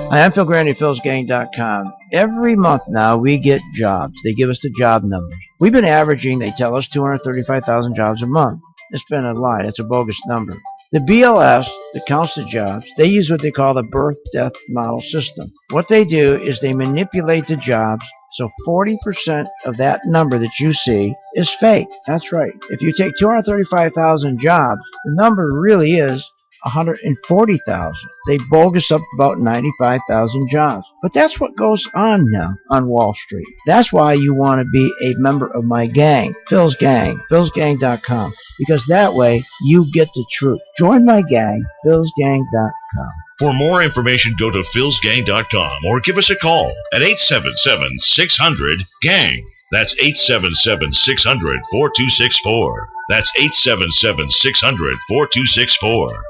Hi, I'm Phil Grande at philsgang.com. Every month now, we get jobs. They give us the job numbers. We've been averaging, they tell us, 235,000 jobs a month. It's been a lie. It's a bogus number. The BLS that counts the jobs, they use what they call the birth-death model system. What they do is they manipulate the jobs, so 40% of that number that you see is fake. That's right. If you take 235,000 jobs, the number really is 140,000. They bogus up about 95,000 jobs. But that's what goes on now on Wall Street. That's why you want to be a member of my gang, Phil's Gang, philsgang.com, because that way you get the truth. Join my gang, philsgang.com. For more information, go to philsgang.com or give us a call at 877-600-GANG. That's 877-600-4264. That's 877-600-4264.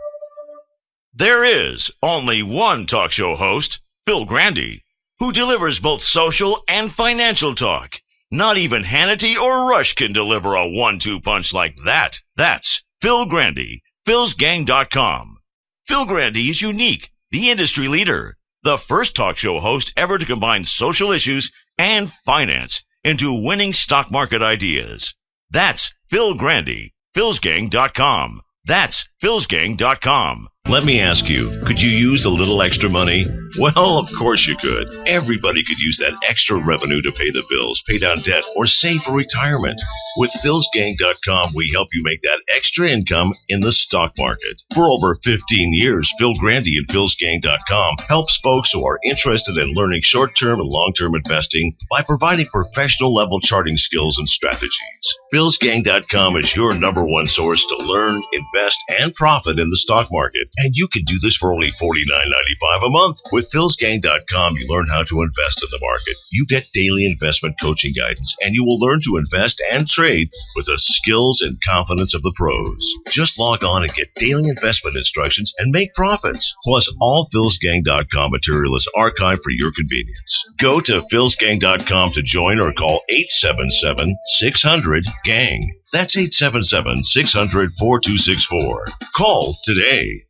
There is only one talk show host, Phil Grande, who delivers both social and financial talk. Not even Hannity or Rush can deliver a 1-2 punch like that. That's Phil Grande, philsgang.com. Phil Grande is unique, the industry leader, the first talk show host ever to combine social issues and finance into winning stock market ideas. That's Phil Grande, philsgang.com. That's philsgang.com. Let me ask you, could you use a little extra money? Well, of course you could. Everybody could use that extra revenue to pay the bills, pay down debt, or save for retirement. With philsgang.com, we help you make that extra income in the stock market. For over 15 years, Phil Grande and philsgang.com helps folks who are interested in learning short-term and long-term investing by providing professional-level charting skills and strategies. philsgang.com is your number one source to learn, invest, and profit in the stock market. And you can do this for only $49.95 a month. With philsgang.com, you learn how to invest in the market. You get daily investment coaching guidance, and you will learn to invest and trade with the skills and confidence of the pros. Just log on and get daily investment instructions and make profits. Plus, all philsgang.com material is archived for your convenience. Go to philsgang.com to join or call 877-600-GANG. That's 877-600-4264. Call today.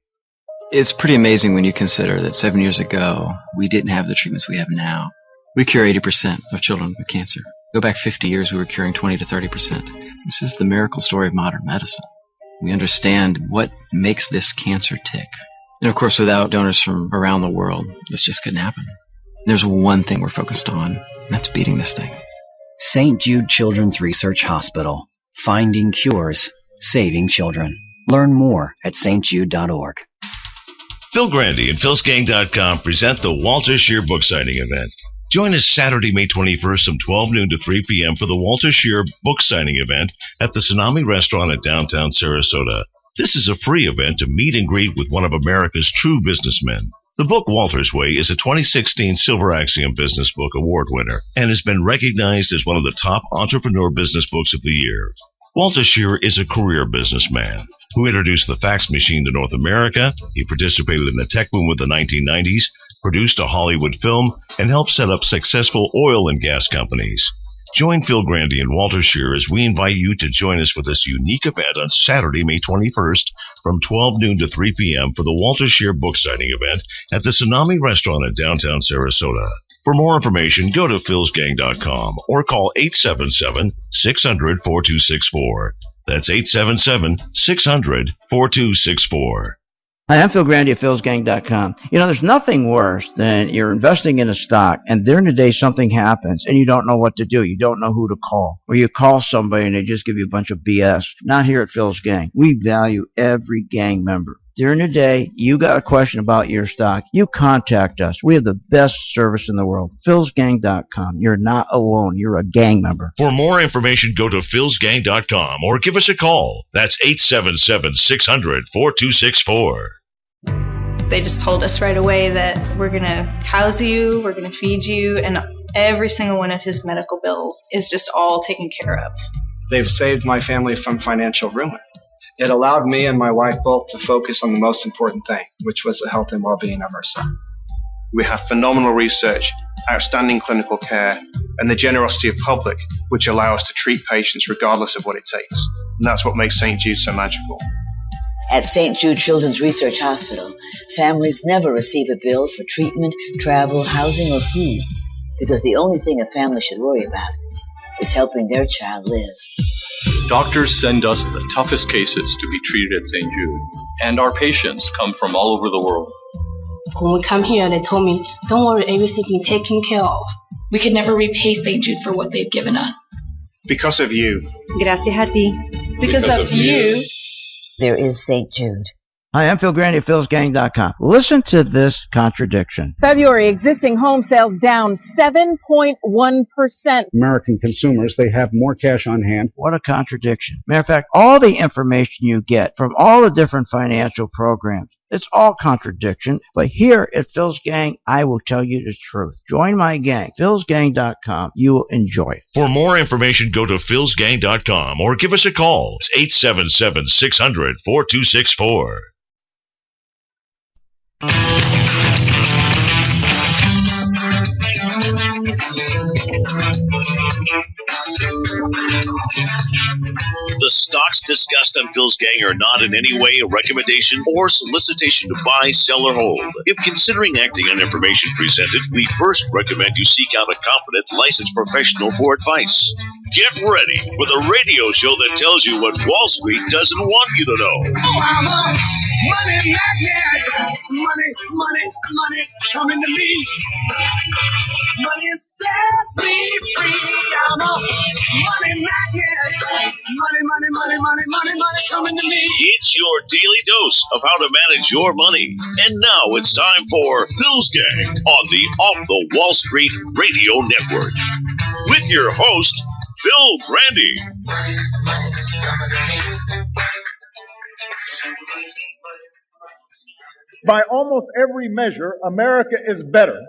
It's pretty amazing when you consider that 7 years ago, we didn't have the treatments we have now. We cure 80% of children with cancer. Go back 50 years, we were curing 20 to 30%. This is the miracle story of modern medicine. We understand what makes this cancer tick. And of course, without donors from around the world, this just couldn't happen. There's one thing we're focused on, and that's beating this thing. St. Jude Children's Research Hospital. Finding cures, saving children. Learn more at stjude.org. Phil Grande and philsgang.com present the Walter Scheer book signing event. Join us Saturday, May 21st from 12 noon to 3 p.m. for the Walter Scheer book signing event at the Tsunami Restaurant in downtown Sarasota. This is a free event to meet and greet with one of America's true businessmen. The book Walter's Way is a 2016 Silver Axiom Business Book Award winner and has been recognized as one of the top entrepreneur business books of the year. Walter Scheer is a career businessman who introduced the fax machine to North America. He participated in the tech boom of the 1990s, produced a Hollywood film, and helped set up successful oil and gas companies. Join Phil Grande and Walter Scheer as we invite you to join us for this unique event on Saturday, May 21st from 12 noon to 3 p.m. for the Walter Scheer book signing event at the Tsunami Restaurant in downtown Sarasota. For more information, go to philsgang.com or call 877-600-4264. That's 877-600-4264. Hi, I'm Phil Grande at philsgang.com. You know, there's nothing worse than you're investing in a stock and during the day something happens and you don't know what to do. You don't know who to call. Or you call somebody and they just give you a bunch of BS. Not here at Phil's Gang. We value every gang member. During the day, you got a question about your stock, you contact us. We have the best service in the world. philsgang.com. You're not alone. You're a gang member. For more information, go to philsgang.com or give us a call. That's 877-600-4264. They just told us right away that we're going to house you, we're going to feed you, and every single one of his medical bills is just all taken care of. They've saved my family from financial ruin. It allowed me and my wife both to focus on the most important thing, which was the health and well-being of our son. We have phenomenal research, outstanding clinical care, and the generosity of public, which allow us to treat patients regardless of what it takes. And that's what makes St. Jude so magical. At St. Jude Children's Research Hospital, families never receive a bill for treatment, travel, housing, or food, because the only thing a family should worry about is helping their child live. Doctors send us the toughest cases to be treated at St. Jude, and our patients come from all over the world. When we come here, they told me, don't worry, everything's been taken care of. We could never repay St. Jude for what they've given us. Because of you. Gracias a ti. Because of you. There is St. Jude. Hi, I'm Phil Grande at philsgang.com. Listen to this contradiction. February existing home sales down 7.1%. American consumers, they have more cash on hand. What a contradiction. Matter of fact, all the information you get from all the different financial programs, it's all contradiction. But here at Phil's Gang, I will tell you the truth. Join my gang, philsgang.com. You will enjoy it. For more information, go to philsgang.com or give us a call. It's 877-600-4264. The stocks discussed on Phil's Gang are not in any way a recommendation or solicitation to buy, sell, or hold. If considering acting on information presented, we first recommend you seek out a competent, licensed professional for advice. Get ready for the radio show that tells you what Wall Street doesn't want you to know. Oh, I'm a money magnet. Money coming to me. Money sets me free. I'm a money magnet. Money's coming to me. It's your daily dose of how to manage your money. And now it's time for Phil's Gang on the Off the Wall Street Radio Network. With your host, Phil Grande. By almost every measure, America is better,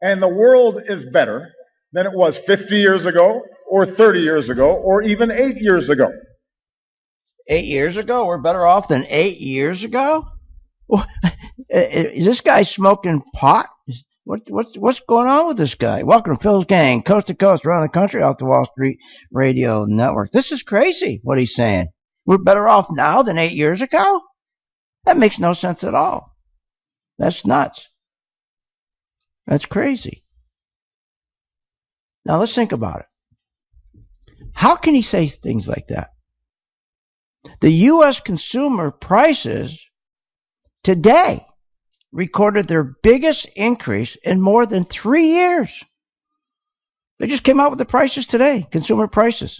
and the world is better than it was 50 years ago, or 30 years ago, or even 8 years ago. 8 years ago? We're better off than 8 years ago? Is this guy smoking pot? What's going on with this guy? Welcome to Phil's Gang, coast to coast, around the country, off the Wall Street Radio Network. This is crazy, what he's saying. We're better off now than 8 years ago? That makes no sense at all. That's nuts. That's crazy. Now let's think about it. How can he say things like that? The U.S. consumer prices today recorded their biggest increase in more than 3 years. They just came out with the prices today, consumer prices.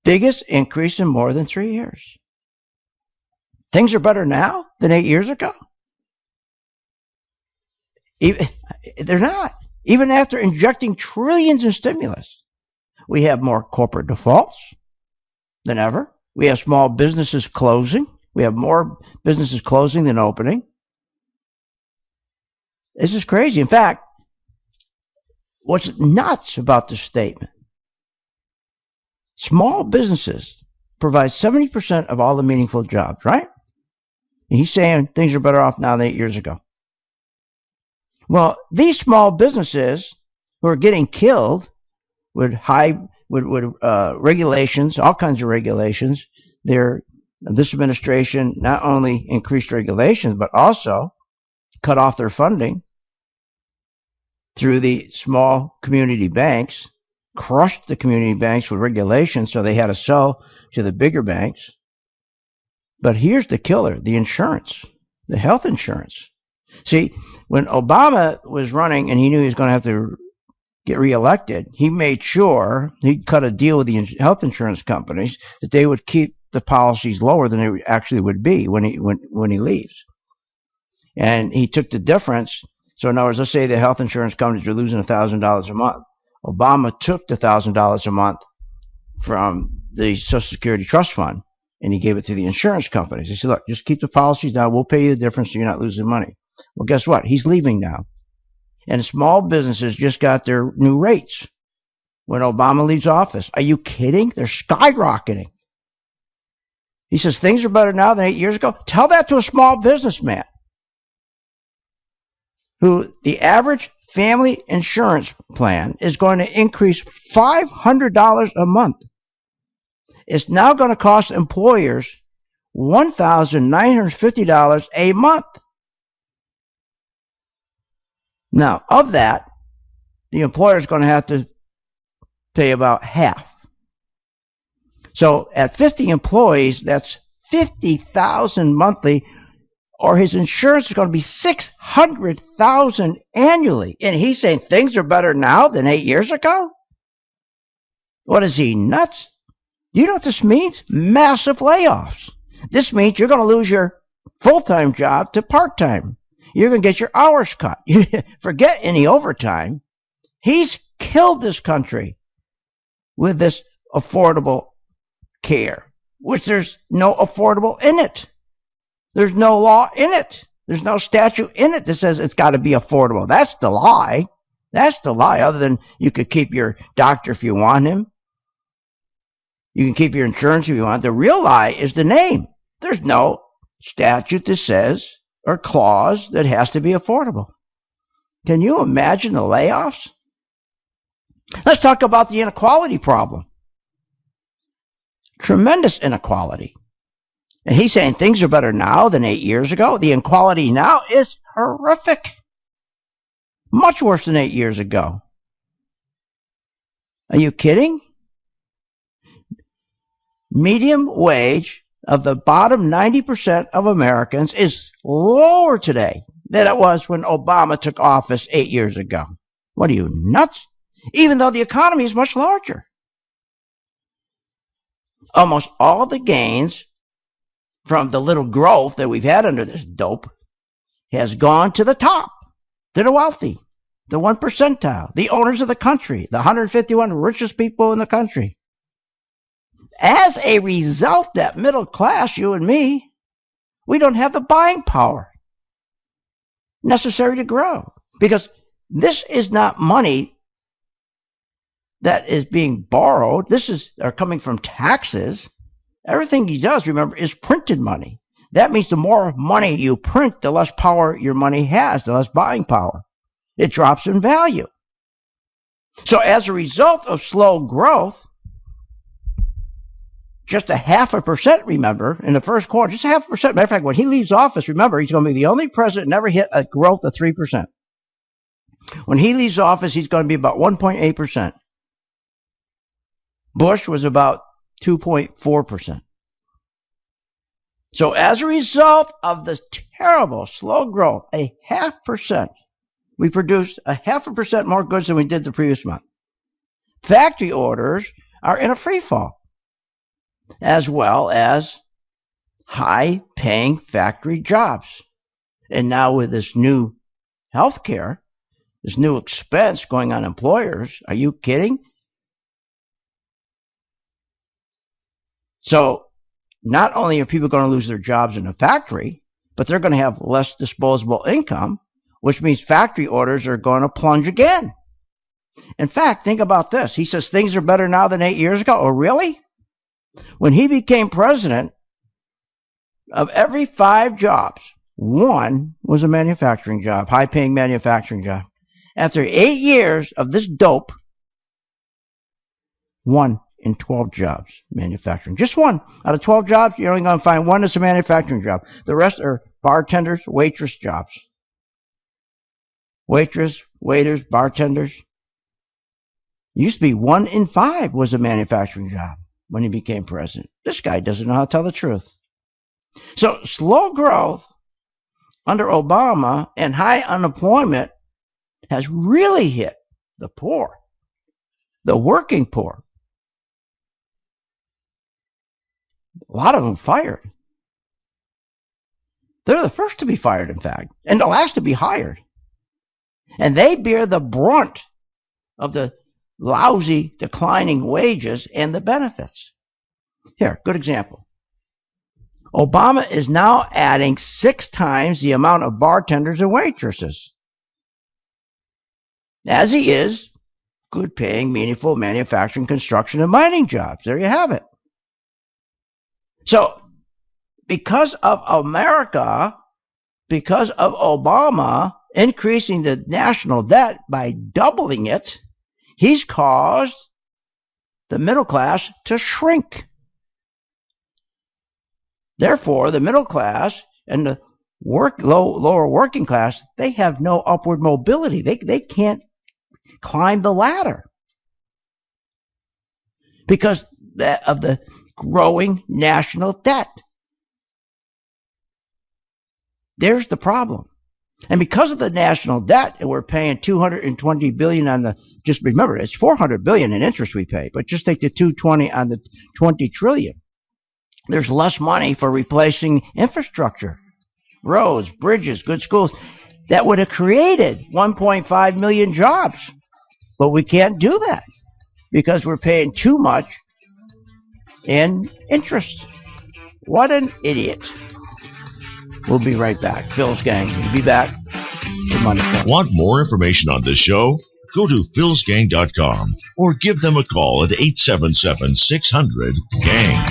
Biggest increase in more than 3 years. Things are better now than 8 years ago. They're not. Even after injecting trillions in stimulus, we have more corporate defaults than ever. We have small businesses closing. We have more businesses closing than opening. This is crazy. In fact, what's nuts about this statement, small businesses provide 70% of all the meaningful jobs, right? And he's saying things are better off now than 8 years ago. Well, these small businesses who are getting killed with regulations, all kinds of regulations, this administration not only increased regulations, but also cut off their funding through the small community banks, crushed the community banks with regulations, so they had to sell to the bigger banks. But here's the killer, the insurance, the health insurance. See, when Obama was running and he knew he was going to have to get reelected, he made sure he cut a deal with the health insurance companies that they would keep the policies lower than they actually would be when he leaves. And he took the difference. So in other words, let's say the health insurance companies are losing $1,000 a month. Obama took the $1,000 a month from the Social Security Trust Fund and he gave it to the insurance companies. He said, look, just keep the policies down. We'll pay you the difference so you're not losing money. Well, guess what? He's leaving now. And small businesses just got their new rates when Obama leaves office. Are you kidding? They're skyrocketing. He says things are better now than 8 years ago. Tell that to a small businessman who the average family insurance plan is going to increase $500 a month. It's now going to cost employers $1,950 a month. Now, of that, the employer is going to have to pay about half. So at 50 employees, that's $50,000 monthly, or his insurance is going to be $600,000 annually. And he's saying things are better now than 8 years ago? What is he, nuts? Do you know what this means? Massive layoffs. This means you're going to lose your full-time job to part-time. You're going to get your hours cut. Forget any overtime. He's killed this country with this affordable care, which there's no affordable in it. There's no law in it. There's no statute in it that says it's got to be affordable. That's the lie. That's the lie, other than you could keep your doctor if you want him. You can keep your insurance if you want. The real lie is the name. There's no statute that says, or clause that has to be affordable. Can you imagine the layoffs? Let's talk about the inequality problem. Tremendous inequality. And he's saying things are better now than 8 years ago. The inequality now is horrific. Much worse than 8 years ago. Are you kidding? Median wage of the bottom 90% of Americans is lower today than it was when Obama took office 8 years ago. What are you, nuts? Even though the economy is much larger. Almost all the gains from the little growth that we've had under this dope has gone to the top, to the wealthy, the 1 percentile, the owners of the country, the 151 richest people in the country. As a result, that middle class, you and me, we don't have the buying power necessary to grow. Because this is not money that is being borrowed. This is coming from taxes. Everything he does, remember, is printed money. That means the more money you print, the less power your money has, the less buying power. It drops in value. So as a result of slow growth, just 0.5%, remember, in the first quarter, just 0.5%. Matter of fact, when he leaves office, remember, he's going to be the only president never hit a growth of 3%. When he leaves office, he's going to be about 1.8%. Bush was about 2.4%. So as a result of this terrible slow growth, 0.5%, we produced 0.5% more goods than we did the previous month. Factory orders are in a free fall, as well as high-paying factory jobs. And now with this new health care, this new expense going on employers, are you kidding? So not only are people going to lose their jobs in a factory, but they're going to have less disposable income, which means factory orders are going to plunge again. In fact, think about this. He says things are better now than 8 years ago. Oh, really? When he became president, of every 5 jobs, 1 was a manufacturing job, high-paying manufacturing job. After 8 years of this dope, 1 in 12 jobs, manufacturing. Just 1 out of 12 jobs, you're only going to find 1 that's a manufacturing job. The rest are bartenders, waitress jobs. Waitress, waiters, bartenders. It used to be 1 in 5 was a manufacturing job when he became president. This guy doesn't know how to tell the truth. So slow growth under Obama and high unemployment has really hit the poor, the working poor. A lot of them fired. They're the first to be fired, in fact, and the last to be hired. And they bear the brunt of the lousy declining wages and the benefits. Here, good example. Obama is now adding 6 times the amount of bartenders and waitresses, as he is good paying, meaningful manufacturing, construction, and mining jobs. There you have it. So, because of America, because of Obama increasing the national debt by doubling it, he's caused the middle class to shrink. Therefore, the middle class and the lower working class, they have no upward mobility. They can't climb the ladder because of the growing national debt. There's the problem. And because of the national debt, and we're paying $220 billion on the, just remember, it's $400 billion in interest we pay, but just take the $220 on the $20 trillion. There's less money for replacing infrastructure, roads, bridges, good schools. That would have created 1.5 million jobs. But we can't do that because we're paying too much in interest. What an idiot. We'll be right back. Phil's Gang will be back with Money Talk. Want more information on this show? Go to philsgang.com or give them a call at 877-600-GANG.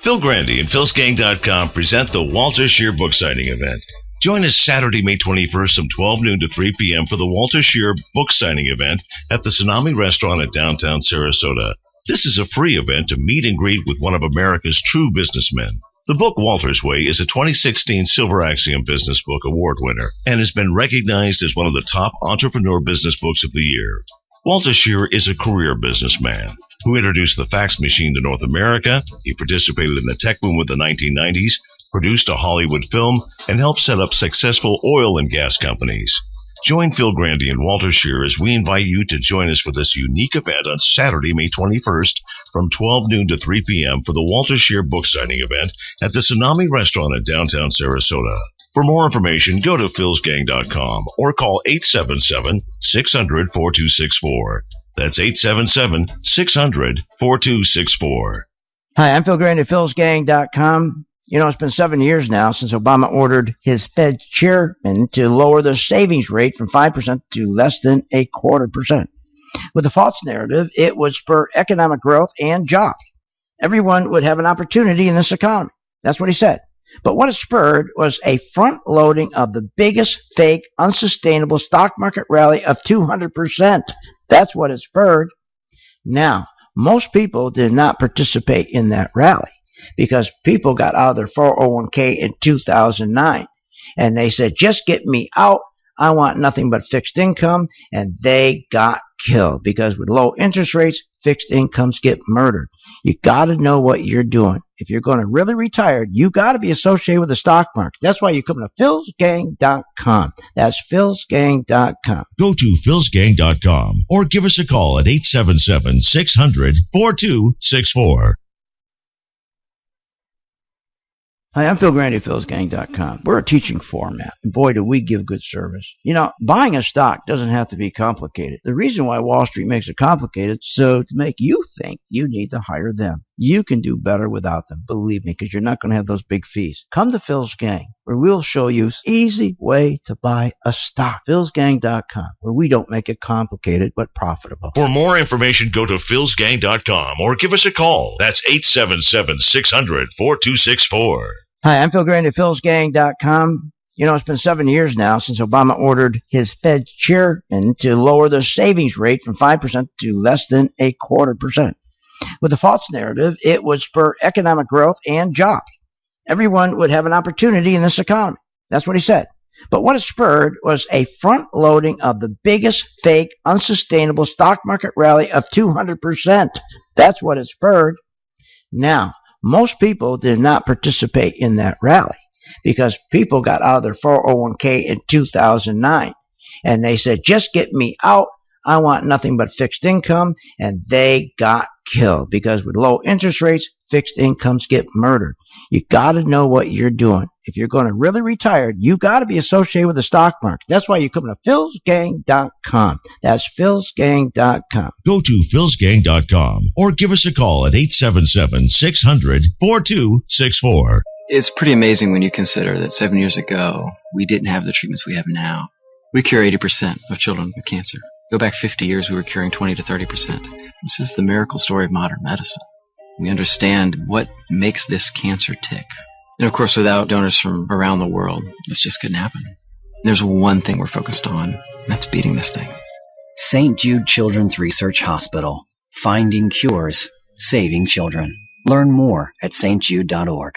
Phil Grande and philsgang.com present the Walter Scheer book signing event. Join us Saturday, May 21st from 12 noon to 3 p.m. for the Walter Scheer book signing event at the Tsunami Restaurant at downtown Sarasota. This is a free event to meet and greet with one of America's true businessmen. The book Walter's Way is a 2016 Silver Axiom Business Book Award winner and has been recognized as one of the top entrepreneur business books of the year. Walter Scheer is a career businessman who introduced the fax machine to North America. He participated in the tech boom of the 1990s, produced a Hollywood film, and helped set up successful oil and gas companies. Join Phil Grande and Walter Scheer as we invite you to join us for this unique event on Saturday, May 21st from 12 noon to 3 p.m. for the Walter Scheer book signing event at the Tsunami Restaurant at downtown Sarasota. For more information, go to philsgang.com or call 877-600-4264. That's 877-600-4264. Hi, I'm Phil Grande at philsgang.com. You know, it's been 7 years now since Obama ordered his Fed chairman to lower the savings rate from 5% to less than 0.25%. With a false narrative, it would spur economic growth and jobs. Everyone would have an opportunity in this economy. That's what he said. But what it spurred was a front-loading of the biggest, fake, unsustainable stock market rally of 200%. That's what it spurred. Now, most people did not participate in that rally, because people got out of their 401k in 2009. And they said, just get me out. I want nothing but fixed income. And they got killed because with low interest rates, fixed incomes get murdered. You got to know what you're doing. If you're going to really retire, you got to be associated with the stock market. That's why you come to philsgang.com. That's philsgang.com. Go to philsgang.com or give us a call at 877-600-4264. Hi, I'm Phil Grande at philsgang.com. We're a teaching format, and boy, do we give good service. You know, buying a stock doesn't have to be complicated. The reason why Wall Street makes it complicated is so to make you think you need to hire them. You can do better without them, believe me, because you're not going to have those big fees. Come to Phil's Gang, where we'll show you an easy way to buy a stock. philsgang.com, where we don't make it complicated but profitable. For more information, go to philsgang.com or give us a call. That's 877-600-4264. Hi, I'm Phil Grande at philsgang.com. You know, it's been 7 years now since Obama ordered his Fed chairman to lower the savings rate from 5% to less than 0.25%. With a false narrative, it would spur economic growth and jobs. Everyone would have an opportunity in this economy. That's what he said. But what it spurred was a front-loading of the biggest, fake, unsustainable stock market rally of 200%. That's what it spurred. Now, most people did not participate in that rally because people got out of their 401k in 2009. And they said, just get me out. I want nothing but fixed income. And they got killed because with low interest rates, fixed incomes get murdered. You got to know what you're doing. If you're going to really retire, you got to be associated with the stock market. That's why you come to philsgang.com. That's philsgang.com. Go to philsgang.com or give us a call at 877-600-4264. It's pretty amazing when you consider that 7 years ago, we didn't have the treatments we have now. We cure 80% of children with cancer. Go back 50 years, we were curing 20 to 30%. This is the miracle story of modern medicine. We understand what makes this cancer tick. And of course, without donors from around the world, this just couldn't happen. There's one thing we're focused on, and that's beating this thing. St. Jude Children's Research Hospital. Finding cures, saving children. Learn more at stjude.org.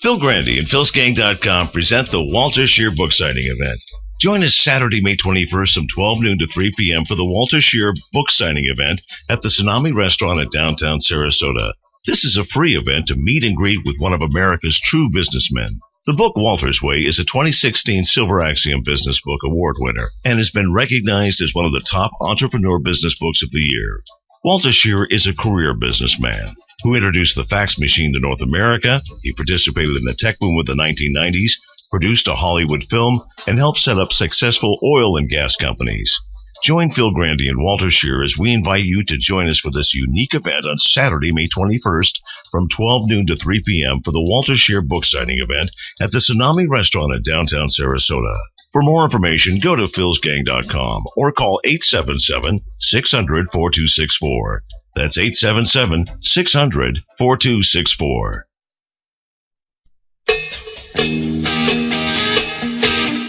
Phil Grande and philsgang.com present the Walter Scheer book signing event. Join us Saturday, May 21st from 12 noon to 3 p.m. for the Walter Scheer book signing event at the Tsunami Restaurant at downtown Sarasota. This is a free event to meet and greet with one of America's true businessmen. The book Walter's Way is a 2016 Silver Axiom Business Book Award winner and has been recognized as one of the top entrepreneur business books of the year. Walter Scheer is a career businessman who introduced the fax machine to North America. He participated in the tech boom of the 1990s, produced a Hollywood film, and helped set up successful oil and gas companies. Join Phil Grande and Walter Scheer as we invite you to join us for this unique event on Saturday, May 21st from 12 noon to 3 p.m. for the Walter Scheer book signing event at the Tsunami Restaurant at downtown Sarasota. For more information, go to philsgang.com or call 877-600-4264. That's 877-600-4264.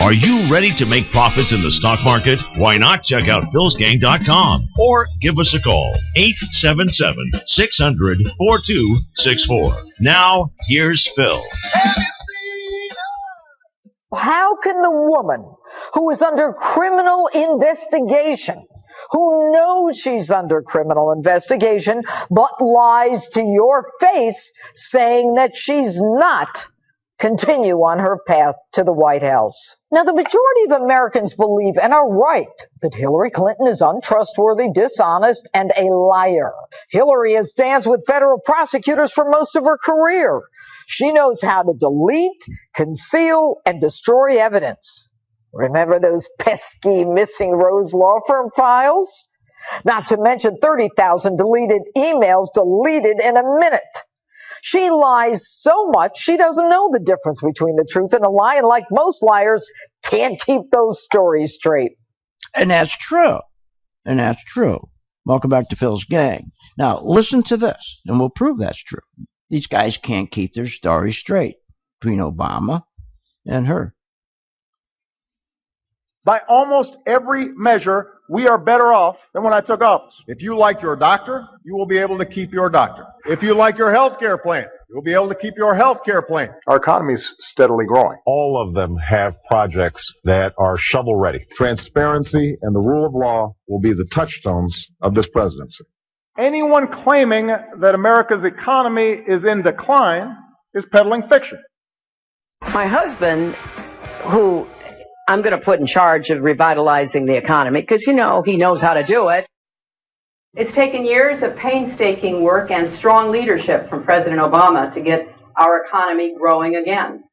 Are you ready to make profits in the stock market? Why not check out philsgang.com or give us a call, 877-600-4264. Now, here's Phil. How can the woman who is under criminal investigation, who knows she's under criminal investigation, but lies to your face saying that she's not, continue on her path to the White House? Now, the majority of Americans believe and are right that Hillary Clinton is untrustworthy, dishonest, and a liar. Hillary has danced with federal prosecutors for most of her career. She knows how to delete, conceal, and destroy evidence. Remember those pesky missing Rose law firm files? Not to mention 30,000 deleted emails deleted in a minute. She lies so much she doesn't know the difference between the truth and a lie, and like most liars, can't keep those stories straight. And that's true. And that's true. Welcome back to Phil's Gang. Now, listen to this, and we'll prove that's true. These guys can't keep their stories straight between Obama and her. By almost every measure, we are better off than when I took office. If you like your doctor, you will be able to keep your doctor. If you like your health care plan, you will be able to keep your health care plan. Our economy is steadily growing. All of them have projects that are shovel-ready. Transparency and the rule of law will be the touchstones of this presidency. Anyone claiming that America's economy is in decline is peddling fiction. My husband, who I'm going to put in charge of revitalizing the economy, because, he knows how to do it. It's taken years of painstaking work and strong leadership from President Obama to get our economy growing again.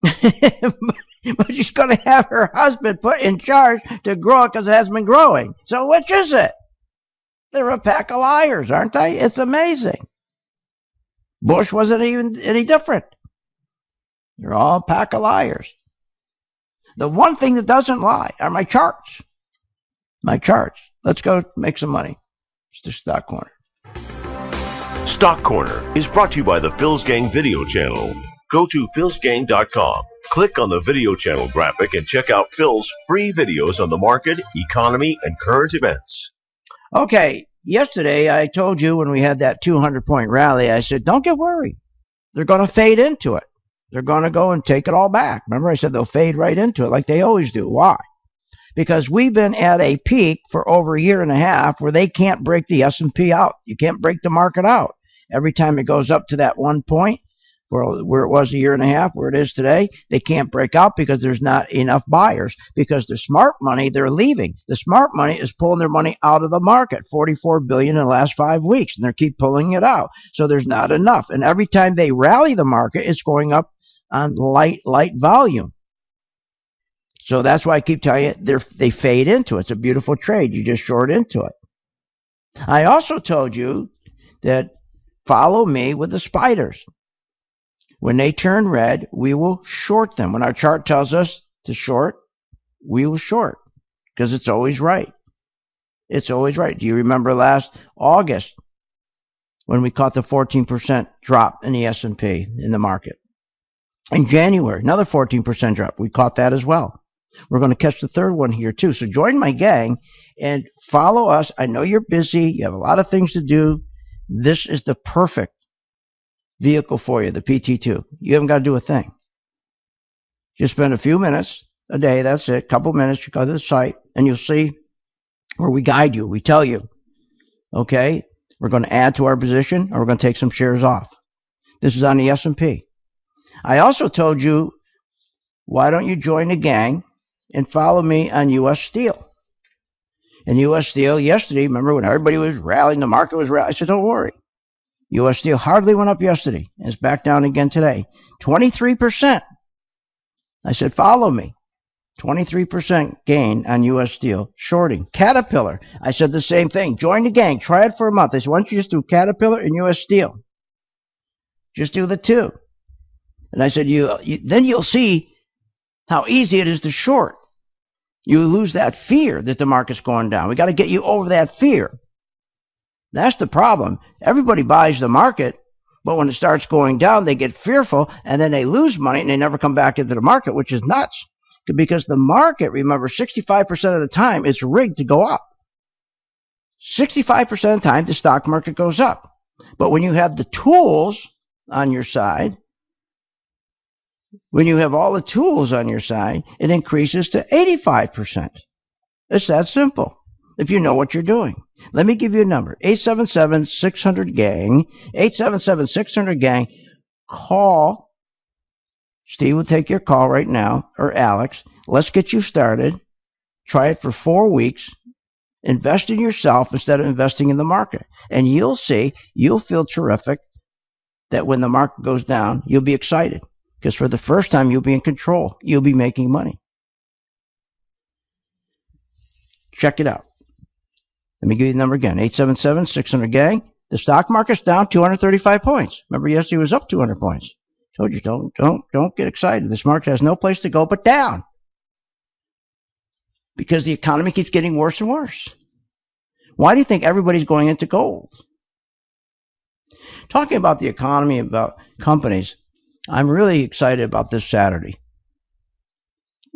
But she's going to have her husband put in charge to grow it because it hasn't been growing. So which is it? They're a pack of liars, aren't they? It's amazing. Bush wasn't even any different. They're all a pack of liars. The one thing that doesn't lie are my charts. My charts. Let's go make some money. It's the Stock Corner. Stock Corner is brought to you by the Phil's Gang video channel. Go to philsgang.com, click on the video channel graphic, and check out Phil's free videos on the market, economy, and current events. Okay, yesterday I told you when we had that 200-point rally, I said, don't get worried. They're going to fade into it. They're going to go and take it all back. Remember, I said they'll fade right into it like they always do. Why? Because we've been at a peak for over a year and a half where they can't break the S&P out. You can't break the market out. Every time it goes up to that one point where it was a year and a half, where it is today, they can't break out because there's not enough buyers. Because the smart money, they're leaving. The smart money is pulling their money out of the market, $44 billion in the last 5 weeks, and they keep pulling it out. So there's not enough. And every time they rally the market, it's going up on light volume. So that's why I keep telling you, they fade into it. It's a beautiful trade. You just short into it. I also told you that follow me with the spiders. When they turn red, we will short them. When our chart tells us to short, we will short because it's always right. It's always right. Do you remember last August when we caught the 14% drop in the S&P in the market? In January, another 14% drop. We caught that as well. We're going to catch the third one here too. So join my gang and follow us. I know you're busy. You have a lot of things to do. This is the perfect vehicle for you, the PT2. You haven't got to do a thing. Just spend a few minutes a day, that's it, a couple minutes, you go to the site, and you'll see where we guide you. We tell you, okay, we're going to add to our position, or we're going to take some shares off. This is on the S&P. I also told you, why don't you join the gang and follow me on U.S. Steel? And U.S. Steel, yesterday, remember when everybody was rallying, the market was rallying, I said, don't worry. U.S. Steel hardly went up yesterday, and it's back down again today. 23%. I said, follow me. 23% gain on U.S. Steel. Shorting. Caterpillar. I said the same thing. Join the gang. Try it for a month. I said, why don't you just do Caterpillar and U.S. Steel? Just do the two. And I said, then you'll see how easy it is to short. You lose that fear that the market's going down. We got to get you over that fear. That's the problem. Everybody buys the market, but when it starts going down, they get fearful, and then they lose money, and they never come back into the market, which is nuts. Because the market, remember, 65% of the time, it's rigged to go up. 65% of the time, the stock market goes up. But when you have the tools on your side, when you have all the tools on your side, it increases to 85%. It's that simple, if you know what you're doing. Let me give you a number, 877-600-GANG, 877-600-GANG. Call. Steve will take your call right now, or Alex. Let's get you started. Try it for 4 weeks. Invest in yourself instead of investing in the market. And you'll see, you'll feel terrific that when the market goes down, you'll be excited. Because for the first time, you'll be in control. You'll be making money. Check it out. Let me give you the number again, 877-600-GANG. The stock market's down 235 points. Remember, yesterday it was up 200 points. Told you, don't get excited. This market has no place to go but down. Because the economy keeps getting worse and worse. Why do you think everybody's going into gold? Talking about the economy, about companies, I'm really excited about this Saturday.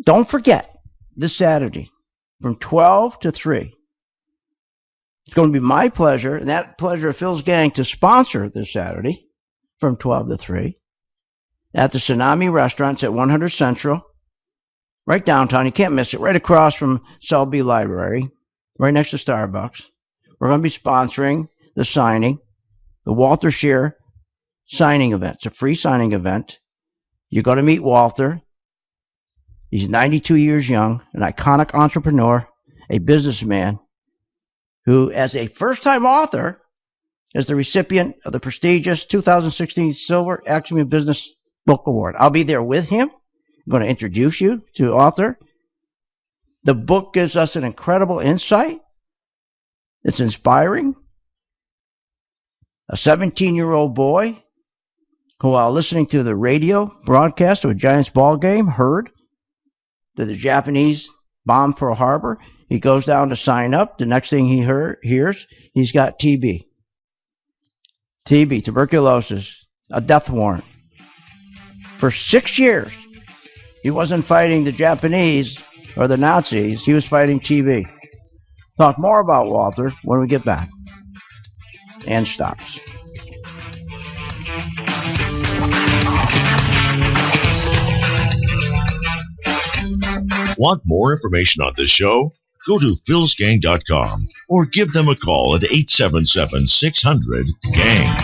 Don't forget, this Saturday, from 12 to 3, it's going to be my pleasure, and that pleasure of Phil's gang, to sponsor this Saturday from 12 to 3 at the Tsunami Restaurants at 100 Central, right downtown. You can't miss it, right across from Selby Library, right next to Starbucks. We're going to be sponsoring the signing, the Walter Scheer signing event. It's a free signing event. You're going to meet Walter. He's 92 years young, an iconic entrepreneur, a businessman, who, as a first-time author, is the recipient of the prestigious 2016 Silver Axiom Business Book Award. I'll be there with him. I'm going to introduce you to the author. The book gives us an incredible insight. It's inspiring. A 17-year-old boy who, while listening to the radio broadcast of a Giants ball game, heard that the Japanese bombed Pearl Harbor. He goes down to sign up. The next thing he hears, he's got TB. TB, tuberculosis, a death warrant. For 6 years, he wasn't fighting the Japanese or the Nazis. He was fighting TB. Talk more about Walter when we get back. And stops. Want more information on this show? Go to philsgang.com or give them a call at 877-600-GANG.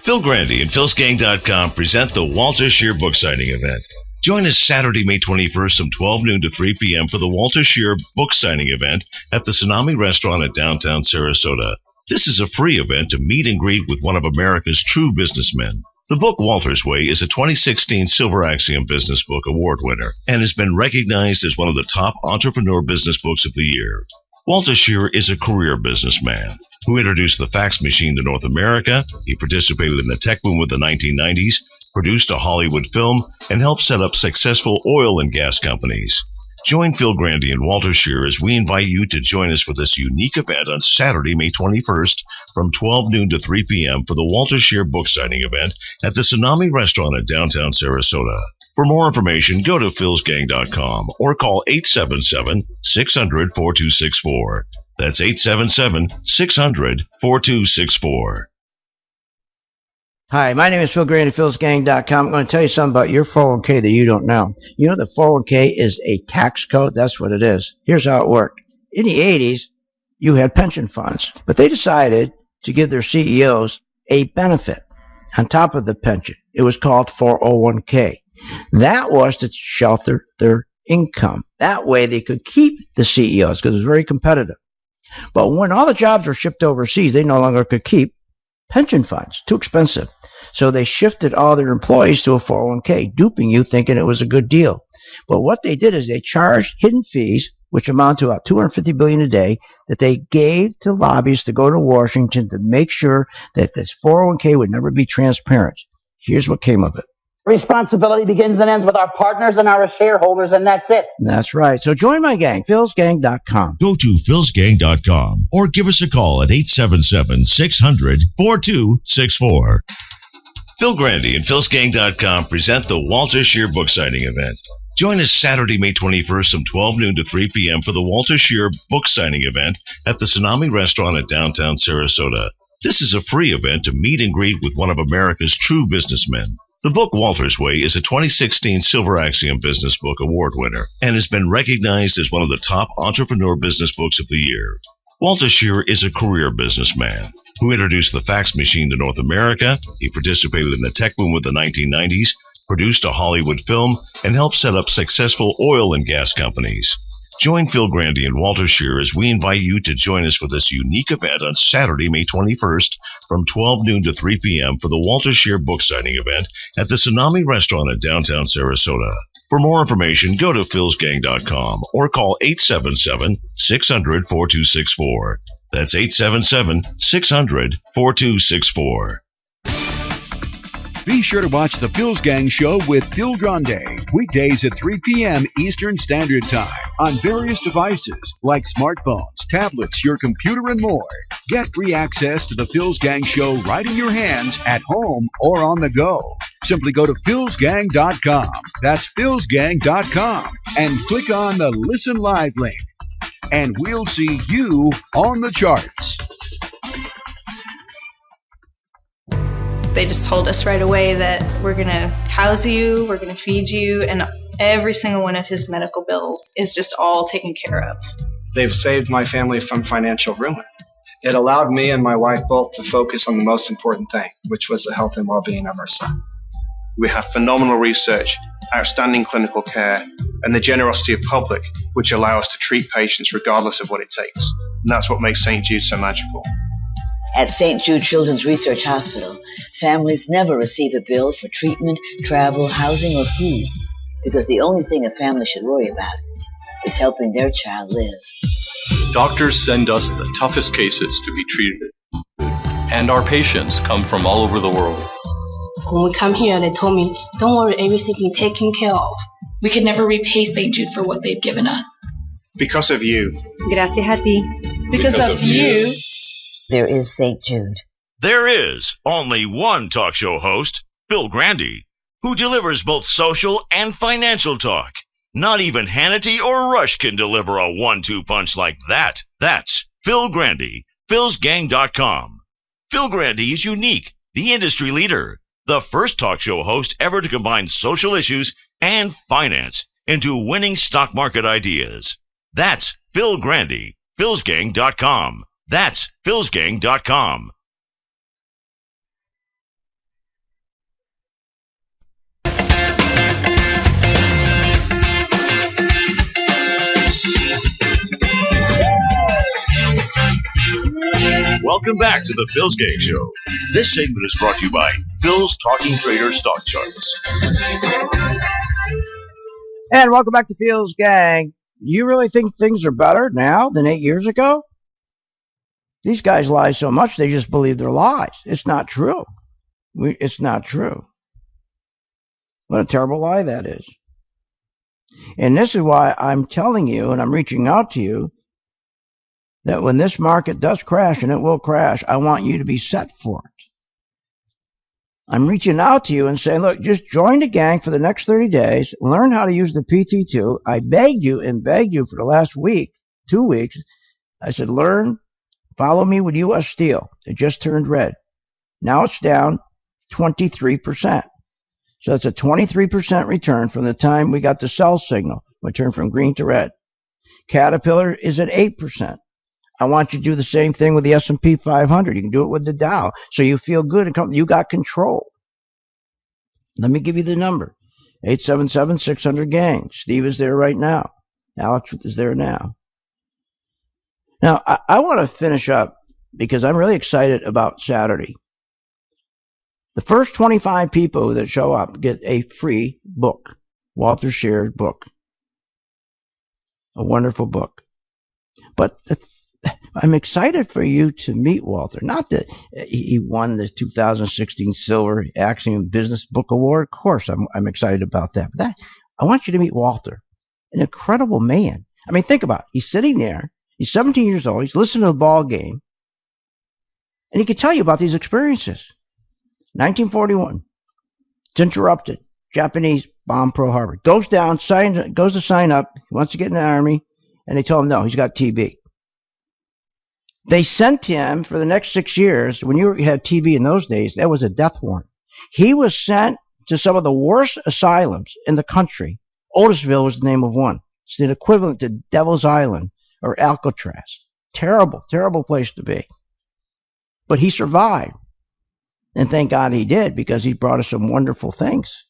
Phil Grande and philsgang.com present the Walter Scheer book signing event. Join us Saturday, May 21st from 12 noon to 3 p.m. for the Walter Scheer book signing event at the Tsunami Restaurant at downtown Sarasota. This is a free event to meet and greet with one of America's true businessmen. The book Walter's Way is a 2016 Silver Axiom Business Book Award winner and has been recognized as one of the top entrepreneur business books of the year. Walter Scheer is a career businessman who introduced the fax machine to North America. He participated in the tech boom of the 1990s, produced a Hollywood film, and helped set up successful oil and gas companies. Join Phil Grande and Walter Scheer as we invite you to join us for this unique event on Saturday, May 21st from 12 noon to 3 p.m. for the Walter Scheer book signing event at the Tsunami Restaurant at downtown Sarasota. For more information, go to philsgang.com or call 877-600-4264. That's 877-600-4264. Hi, my name is Phil Grande at philsgang.com. I'm going to tell you something about your 401k that you don't know. You know the 401k is a tax code? That's what it is. Here's how it worked. In the 80s, you had pension funds, but they decided to give their CEOs a benefit on top of the pension. It was called 401k. That was to shelter their income. That way they could keep the CEOs because it was very competitive. But when all the jobs were shipped overseas, they no longer could keep pension funds. Too expensive. So they shifted all their employees to a 401k, duping you, thinking it was a good deal. But what they did is they charged hidden fees, which amount to about $250 billion a day, that they gave to lobbyists to go to Washington to make sure that this 401k would never be transparent. Here's what came of it. Responsibility begins and ends with our partners and our shareholders, and that's it. That's right. So join my gang, philsgang.com. Go to philsgang.com or give us a call at 877-600-4264. Phil Grande and philsgang.com present the Walter Scheer book signing event. Join us Saturday, May 21st from 12 noon to 3 p.m. for the Walter Scheer book signing event at the Tsunami Restaurant at downtown Sarasota. This is a free event to meet and greet with one of America's true businessmen. The book Walter's Way is a 2016 Silver Axiom Business Book Award winner and has been recognized as one of the top entrepreneur business books of the year. Walter Scheer is a career businessman who introduced the fax machine to North America. He participated in the tech boom of the 1990s, produced a Hollywood film, and helped set up successful oil and gas companies. Join Phil Grande and Walter Scheer as we invite you to join us for this unique event on Saturday, May 21st from 12 noon to 3 p.m. for the Walter Scheer book signing event at the Tsunami Restaurant at downtown Sarasota. For more information, go to philsgang.com or call 877-600-4264. That's 877-600-4264. Be sure to watch the Phil's Gang Show with Phil Grande, weekdays at 3 p.m. Eastern Standard Time on various devices like smartphones, tablets, your computer, and more. Get free access to the Phil's Gang Show right in your hands at home or on the go. Simply go to philsgang.com. That's philsgang.com and click on the Listen Live link. And we'll see you on the charts. They just told us right away that we're going to house you, we're going to feed you, and every single one of his medical bills is just all taken care of. They've saved my family from financial ruin. It allowed me and my wife both to focus on the most important thing, which was the health and well-being of our son. We have phenomenal research, outstanding clinical care, and the generosity of public, which allow us to treat patients regardless of what it takes. And that's what makes St. Jude so magical. At St. Jude Children's Research Hospital, families never receive a bill for treatment, travel, housing, or food, because the only thing a family should worry about is helping their child live. Doctors send us the toughest cases to be treated, and our patients come from all over the world. When we come here, they told me, don't worry, everything being taken care of. We could never repay St. Jude for what they've given us. Because of you. Gracias a ti. Because of you. There is St. Jude. There is only one talk show host, Phil Grande, who delivers both social and financial talk. Not even Hannity or Rush can deliver a 1-2 punch like that. That's Phil Grande, philsgang.com. Phil Grande is unique, the industry leader, the first talk show host ever to combine social issues and finance into winning stock market ideas. That's Phil Grande, philsgang.com. That's philsgang.com. Welcome back to the Phil's Gang Show. This segment is brought to you by Phil's Talking Trader Stock Charts. And welcome back to Phil's Gang. You really think things are better now than 8 years ago? These guys lie so much they just believe their lies. It's not true. It's not true. What a terrible lie that is. And this is why I'm telling you, and I'm reaching out to you, that when this market does crash, and it will crash, I want you to be set for it. I'm reaching out to you and saying, look, just join the gang for the next 30 days. Learn how to use the PT2. I begged you and begged you for the last week, 2 weeks. I said, follow me with U.S. Steel. It just turned red. Now it's down 23%. So that's a 23% return from the time we got the sell signal. We turned from green to red. Caterpillar is at 8%. I want you to do the same thing with the S&P 500. You can do it with the Dow. So you feel good and you got control. Let me give you the number. 877-600-GANG. Steve is there right now. Alex is there now. Now, I want to finish up because I'm really excited about Saturday. The first 25 people that show up get a free book. Walter Scheer's book. A wonderful book. But I'm excited for you to meet Walter. Not that he won the 2016 Silver Axiom Business Book Award. Of course, I'm excited about that. But I want you to meet Walter. An incredible man. I mean, think about it. He's sitting there. He's 17 years old. He's listening to a ball game. And he can tell you about these experiences. 1941. It's interrupted. Japanese bomb Pearl Harbor. Goes to sign up. He wants to get in the Army. And they tell him no, he's got TB. They sent him for the next 6 years. When you had TB in those days, that was a death warrant. He was sent to some of the worst asylums in the country. Otisville was the name of one. It's the equivalent to Devil's Island or Alcatraz. Terrible, terrible place to be. But he survived. And thank God he did, because he brought us some wonderful things.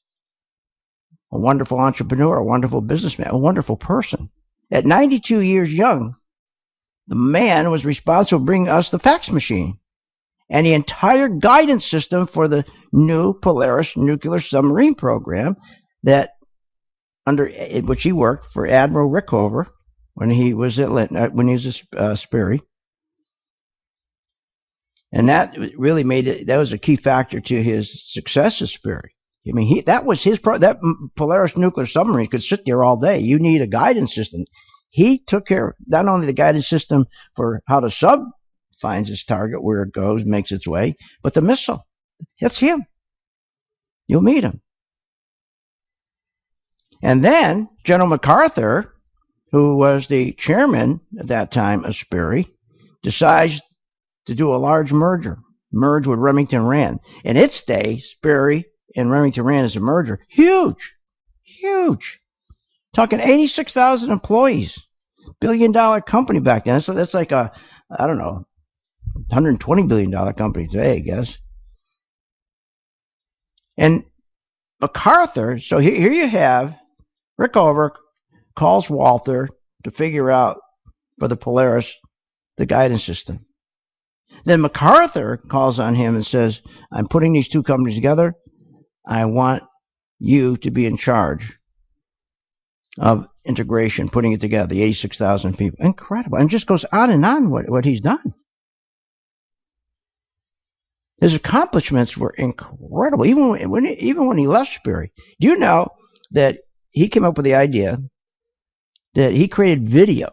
A wonderful entrepreneur, a wonderful businessman, a wonderful person. At 92 years young, the man was responsible for bringing us the fax machine and the entire guidance system for the new Polaris nuclear submarine program that under which he worked for Admiral Rickover when he was at Sperry. And that really made it. That was a key factor to his success at Sperry. I mean, that was his that Polaris nuclear submarine could sit there all day. You need a guidance system. He took care of not only the guidance system for how the sub finds its target, where it goes, makes its way, but the missile. That's him. You'll meet him. And then General MacArthur, who was the chairman at that time of Sperry, decides to do a large merge with Remington Rand. In its day, Sperry and Remington Rand as a merger, huge. Talking 86,000 employees. Billion-dollar company back then. So that's like a, I don't know, $120 billion company today, I guess. And MacArthur, so here you have Rickover calls Walter to figure out for the Polaris the guidance system. Then MacArthur calls on him and says, I'm putting these two companies together. I want you to be in charge of integration, putting it together, the 86,000 people. Incredible. And just goes on what he's done. His accomplishments were incredible, even when he left Sperry. Do you know that he came up with the idea that he created videos?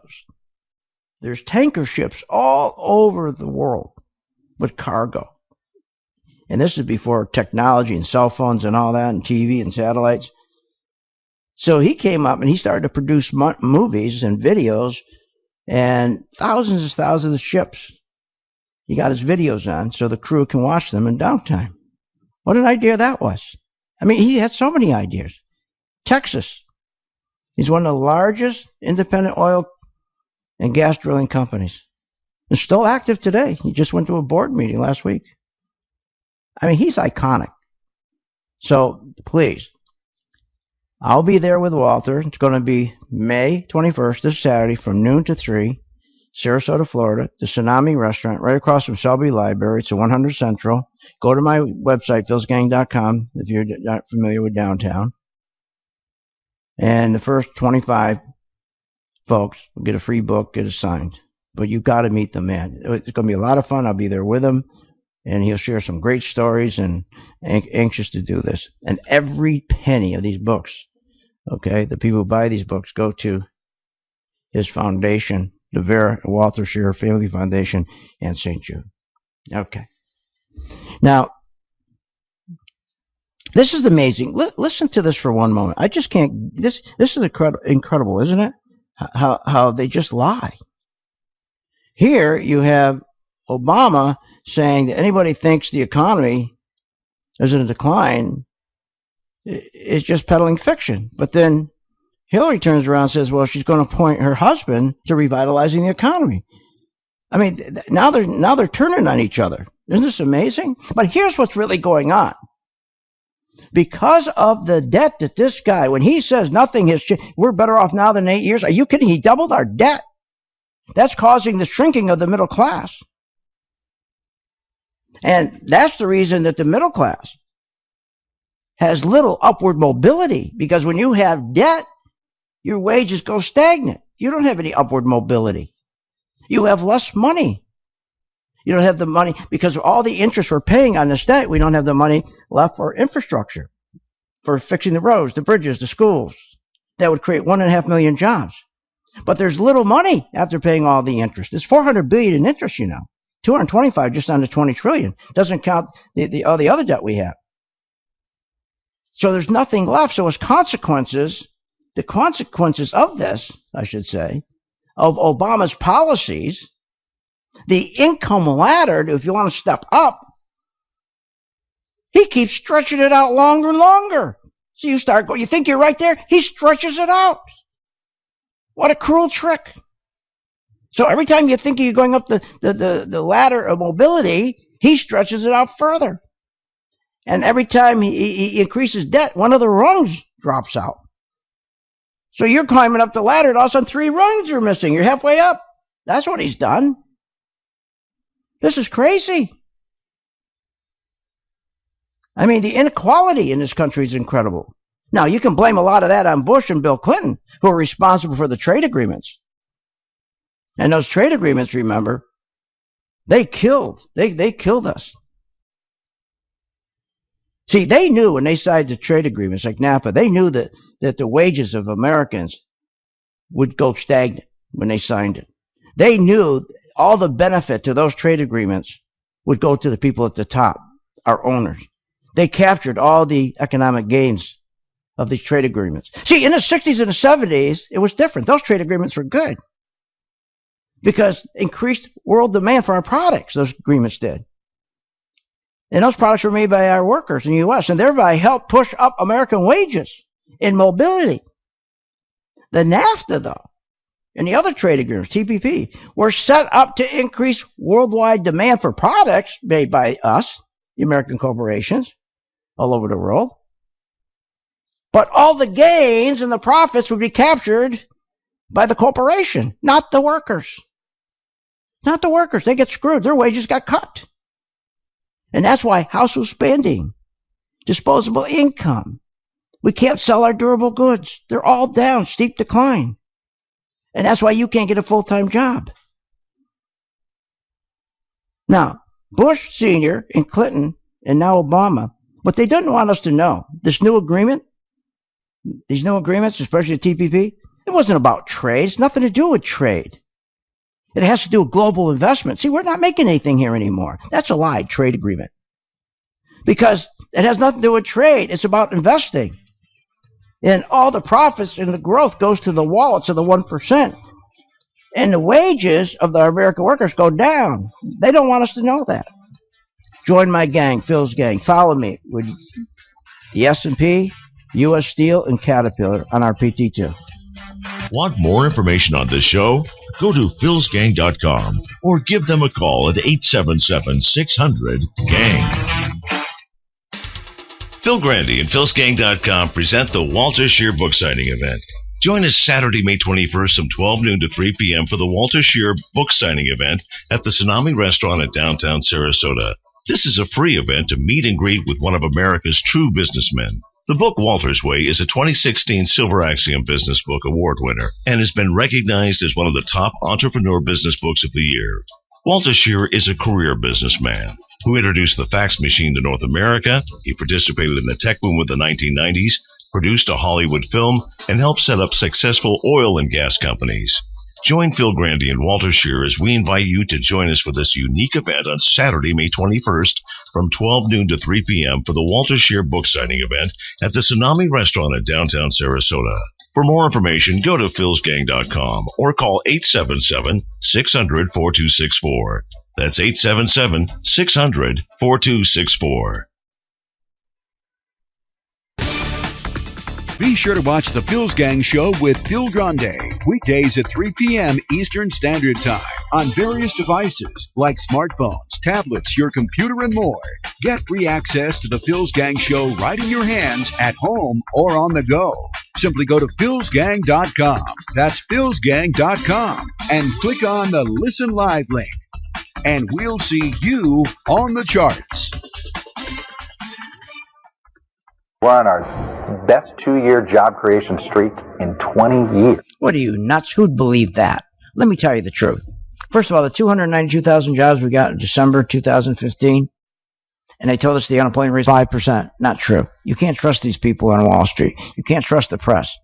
There's tanker ships all over the world with cargo. And this is before technology and cell phones and all that, and TV and satellites. So he came up and he started to produce movies and videos, and thousands of ships. He got his videos on so the crew can watch them in downtime. What an idea that was. I mean, he had so many ideas. Texas. He's one of the largest independent oil and gas drilling companies. It's still active today. He just went to a board meeting last week. I mean, he's iconic. So, please, I'll be there with Walter. It's going to be May 21st, this Saturday, from noon to 3, Sarasota, Florida, the Tsunami Restaurant, right across from Selby Library. It's at 100 Central. Go to my website, philsgang.com, if you're not familiar with downtown. And the first 25 folks will get a free book, get it signed. But you've got to meet the man. It's going to be a lot of fun. I'll be there with him, and he'll share some great stories, and anxious to do this. And every penny of these books, okay, the people who buy these books go to his foundation, the Vera and Walter Scheer Family Foundation, and St. Jude. Okay. Now, this is amazing. Listen to this for one moment. I just can't. This is incredible, isn't it? How they just lie. Here you have Obama saying that anybody thinks the economy is in a decline is just peddling fiction. But then Hillary turns around and says, well, she's going to appoint her husband to revitalizing the economy. I mean, now they're turning on each other. Isn't this amazing? But here's what's really going on. Because of the debt that this guy, when he says nothing has changed, we're better off now than 8 years. Are you kidding? He doubled our debt. That's causing the shrinking of the middle class. And that's the reason that the middle class has little upward mobility, because when you have debt, your wages go stagnant. You don't have any upward mobility. You have less money. You don't have the money because of all the interest we're paying on this debt. We don't have the money left for infrastructure, for fixing the roads, the bridges, the schools. That would create 1.5 million jobs. But there's little money after paying all the interest. It's $400 billion in interest, 225 just on the 20 trillion. Doesn't count all the other debt we have. So there's nothing left. So as consequences, the consequences of this, I should say, of Obama's policies, the income ladder, if you want to step up, he keeps stretching it out longer and longer. So you start going, you think you're right there, he stretches it out. What a cruel trick. So every time you think you're going up the ladder of mobility, he stretches it out further. And every time he increases debt, one of the rungs drops out. So you're climbing up the ladder, and all of a sudden 3 rungs are missing. You're halfway up. That's what he's done. This is crazy. I mean, the inequality in this country is incredible. Now, you can blame a lot of that on Bush and Bill Clinton, who are responsible for the trade agreements. And those trade agreements, remember, they killed us. See, they knew when they signed the trade agreements like NAFTA, they knew that the wages of Americans would go stagnant when they signed it. They knew all the benefit to those trade agreements would go to the people at the top, our owners. They captured all the economic gains of these trade agreements. See, in the 60s and the 70s, it was different. Those trade agreements were good because increased world demand for our products, those agreements did. And those products were made by our workers in the U.S. and thereby helped push up American wages in mobility. The NAFTA, though, and the other trade agreements, TPP, were set up to increase worldwide demand for products made by us, the American corporations, all over the world. But all the gains and the profits would be captured by the corporation, not the workers. Not the workers. They get screwed. Their wages got cut. And that's why household spending, disposable income, we can't sell our durable goods. They're all down, steep decline. And that's why you can't get a full-time job. Now, Bush Sr. and Clinton and now Obama, what they didn't want us to know, this new agreement, these new agreements, especially the TPP, it wasn't about trade. It's nothing to do with trade. It has to do with global investment. See, we're not making anything here anymore. That's a lie, trade agreement. Because it has nothing to do with trade. It's about investing. And all the profits and the growth goes to the wallets of the 1%. And the wages of the American workers go down. They don't want us to know that. Join my gang, Phil's gang. Follow me with the S&P, U.S. Steel, and Caterpillar on our PT2. Want more information on this show? Go to philsgang.com or give them a call at 877-600-GANG. Phil Grande and philsgang.com present the Walter Scheer book signing event. Join us Saturday, May 21st from 12 noon to 3 p.m. for the Walter Scheer book signing event at the Tsunami Restaurant in downtown Sarasota. This is a free event to meet and greet with one of America's true businessmen. The book Walter's Way is a 2016 Silver Axiom Business Book Award winner and has been recognized as one of the top entrepreneur business books of the year. Walter Scheer is a career businessman who introduced the fax machine to North America. He participated in the tech boom of the 1990s, produced a Hollywood film, and helped set up successful oil and gas companies. Join Phil Grande and Walter Scheer as we invite you to join us for this unique event on Saturday, May 21st from 12 noon to 3 p.m. for the Walter Scheer book signing event at the Tsunami Restaurant in downtown Sarasota. For more information, go to philsgang.com or call 877-600-4264. That's 877-600-4264. Be sure to watch the Phil's Gang Show with Phil Grande, weekdays at 3 p.m. Eastern Standard Time on various devices like smartphones, tablets, your computer, and more. Get free access to the Phil's Gang Show right in your hands at home or on the go. Simply go to philsgang.com. That's philsgang.com and click on the Listen Live link. And we'll see you on the charts. We're on our best 2-year job creation streak in 20 years. What are you, nuts? Who'd believe that? Let me tell you the truth. First of all, the 292,000 jobs we got in December 2015, and they told us the unemployment rate is 5%. Not true. You can't trust these people on Wall Street. You can't trust the press.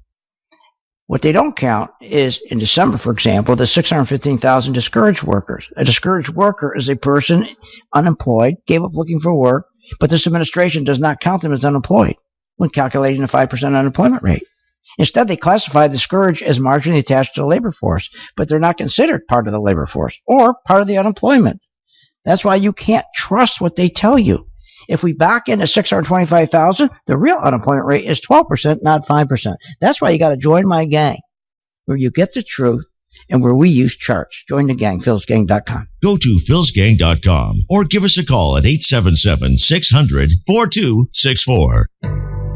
What they don't count is, in December, for example, the 615,000 discouraged workers. A discouraged worker is a person unemployed, gave up looking for work, but this administration does not count them as unemployed when calculating the 5% unemployment rate. Instead, they classify the discouraged as marginally attached to the labor force, but they're not considered part of the labor force or part of the unemployment. That's why you can't trust what they tell you. If we back into 625,000, the real unemployment rate is 12%, not 5%. That's why you got to join my gang, where you get the truth and where we use charts. Join the gang, philsgang.com. Go to philsgang.com or give us a call at 877-600-4264.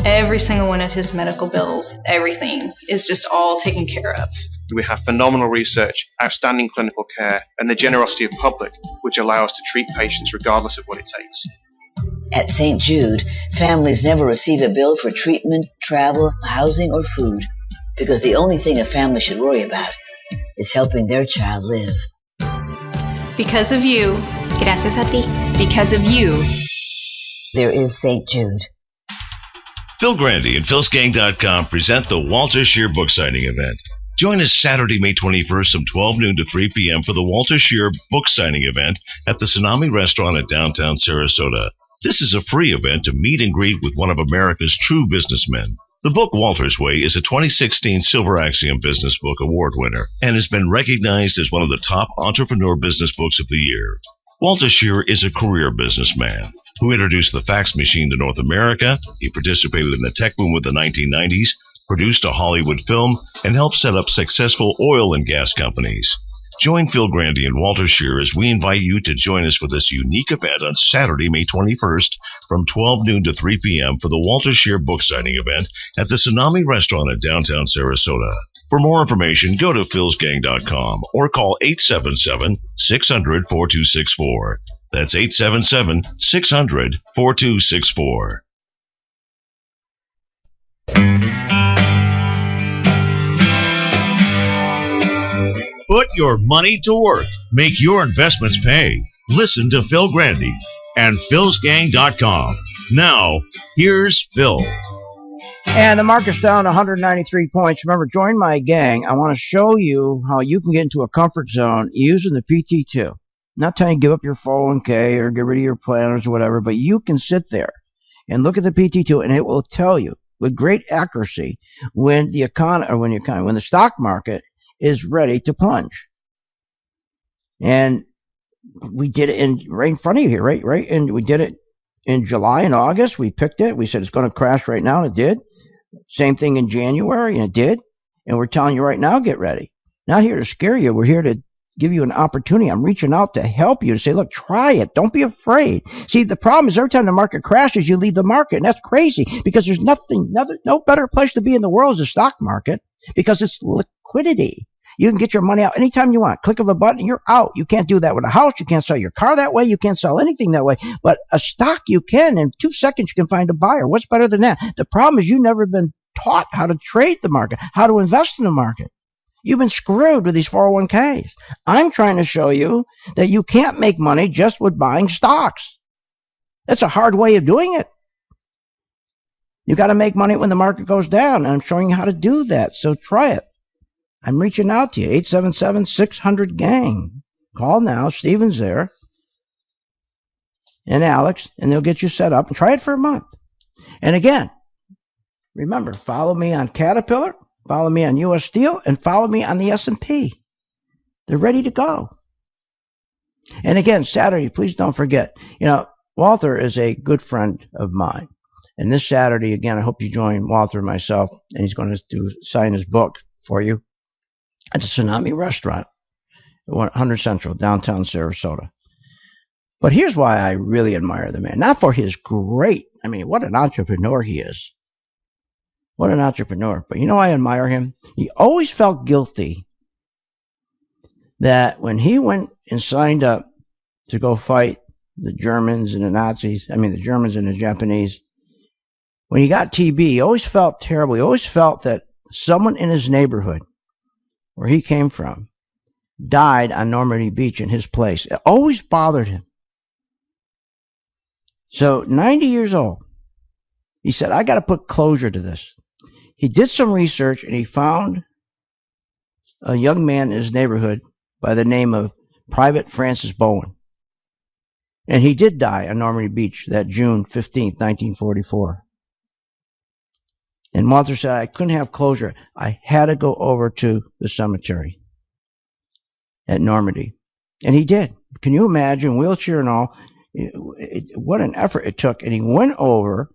Every single one of his medical bills, everything is just all taken care of. We have phenomenal research, outstanding clinical care, and the generosity of public, which allow us to treat patients regardless of what it takes. At St. Jude, families never receive a bill for treatment, travel, housing, or food, because the only thing a family should worry about is helping their child live. Because of you. Gracias a ti. Because of you. There is St. Jude. Phil Grande and philsgang.com present the Walter Scheer book signing event. Join us Saturday, May 21st from 12 noon to 3 p.m. for the Walter Scheer book signing event at the Tsunami Restaurant at downtown Sarasota. This is a free event to meet and greet with one of America's true businessmen. The book Walter's Way is a 2016 Silver Axiom Business Book Award winner and has been recognized as one of the top entrepreneur business books of the year. Walter Scheer is a career businessman who introduced the fax machine to North America. He participated in the tech boom of the 1990s, produced a Hollywood film, and helped set up successful oil and gas companies. Join Phil Grande and Walter Scheer as we invite you to join us for this unique event on Saturday, May 21st from 12 noon to 3 p.m. for the Walter Scheer book signing event at the Tsunami Restaurant at downtown Sarasota. For more information, go to philsgang.com or call 877-600-4264. That's 877-600-4264. Put your money to work. Make your investments pay. Listen to Phil Grande and philsgang.com. Now, here's Phil. And the market's down 193 points. Remember, join my gang. I want to show you how you can get into a comfort zone using the PT2. I'm not telling you to give up your 401k or get rid of your planners or whatever, but you can sit there and look at the PT2 and it will tell you with great accuracy when the stock market is ready to plunge. And we did it right in front of you here, right? And we did it in July and August. We picked it. We said it's going to crash right now, and it did. Same thing in January, and it did. And we're telling you right now, get ready. Not here to scare you. We're here to give you an opportunity. I'm reaching out to help you, to say, look, try it. Don't be afraid. See, the problem is every time the market crashes, you leave the market. And that's crazy because there's no better place to be in the world as the stock market because it's liquidity. You can get your money out anytime you want. Click of a button, you're out. You can't do that with a house. You can't sell your car that way. You can't sell anything that way. But a stock you can. In 2 seconds, you can find a buyer. What's better than that? The problem is you've never been taught how to trade the market, how to invest in the market. You've been screwed with these 401ks. I'm trying to show you that you can't make money just with buying stocks. That's a hard way of doing it. You got to make money when the market goes down. And I'm showing you how to do that. So try it. I'm reaching out to you, 877-600-GANG. Call now. Steven's there. And Alex, and they'll get you set up. And try it for a month. And again, remember, follow me on Caterpillar, follow me on U.S. Steel, and follow me on the S&P. They're ready to go. And again, Saturday, please don't forget, Walter is a good friend of mine. And this Saturday, again, I hope you join Walter and myself, and he's going to sign his book for you at the Tsunami Restaurant, 100 Central, downtown Sarasota. But here's why I really admire the man. Not for his great, what an entrepreneur he is. What an entrepreneur. But you know why I admire him? He always felt guilty that when he went and signed up to go fight the Germans and the Nazis, the Germans and the Japanese, when he got TB, he always felt terrible. He always felt that someone in his neighborhood, where he came from, died on Normandy Beach in his place. It always bothered him. So, 90 years old, he said, I got to put closure to this. He did some research, and he found a young man in his neighborhood by the name of Private Francis Bowen. And he did die on Normandy Beach that June 15th, 1944. And Walter said, I couldn't have closure. I had to go over to the cemetery at Normandy. And he did. Can you imagine, wheelchair and all, what an effort it took. And he went over,